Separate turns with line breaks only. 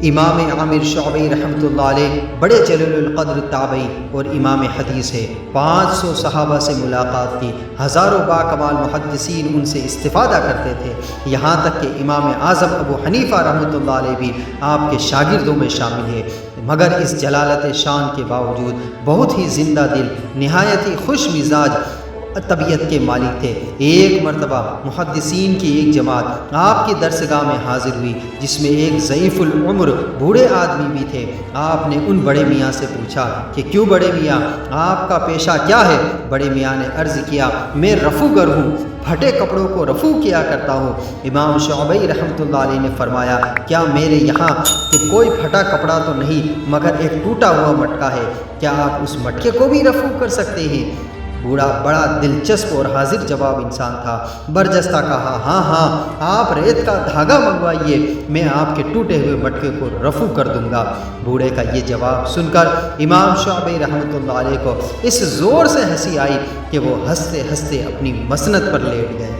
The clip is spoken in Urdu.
امام عامر شعبی رحمۃ اللہ علیہ بڑے جلیل القدر تابعی اور امام حدیث ہے۔ 500 صحابہ سے ملاقات کی، ہزاروں باکمال محدثین ان سے استفادہ کرتے تھے، یہاں تک کہ امام اعظم ابو حنیفہ رحمۃ اللہ علیہ بھی آپ کے شاگردوں میں شامل ہے۔ مگر اس جلالت شان کے باوجود بہت ہی زندہ دل، نہایت ہی خوش مزاج طبیعت کے مالک تھے۔ ایک مرتبہ محدثین کی ایک جماعت آپ کی درسگاہ میں حاضر ہوئی، جس میں ایک ضعیف العمر بوڑھے آدمی بھی تھے۔ آپ نے ان بڑے میاں سے پوچھا کہ کیوں بڑے میاں، آپ کا پیشہ کیا ہے؟ بڑے میاں نے عرض کیا، میں رفوگر ہوں، پھٹے کپڑوں کو رفو کیا کرتا ہوں۔ امام شعبی رحمۃ اللہ علیہ نے فرمایا، کیا میرے یہاں کہ کوئی پھٹا کپڑا تو نہیں مگر ایک ٹوٹا ہوا مٹکا ہے، کیا آپ اس مٹکے کو بھی رفو کر سکتے ہیں؟ بوڑھا بڑا دلچسپ اور حاضر جواب انسان تھا، برجستہ کہا، ہاں ہاں، آپ ریت کا دھاگا منگوائیے، میں آپ کے ٹوٹے ہوئے مٹکے کو رفو کر دوں گا۔ بوڑھے کا یہ جواب سن کر امام شعبی رحمۃ اللہ علیہ کو اس زور سے ہنسی آئی کہ وہ ہنستے ہنستے اپنی مسند پر لیٹ گئے۔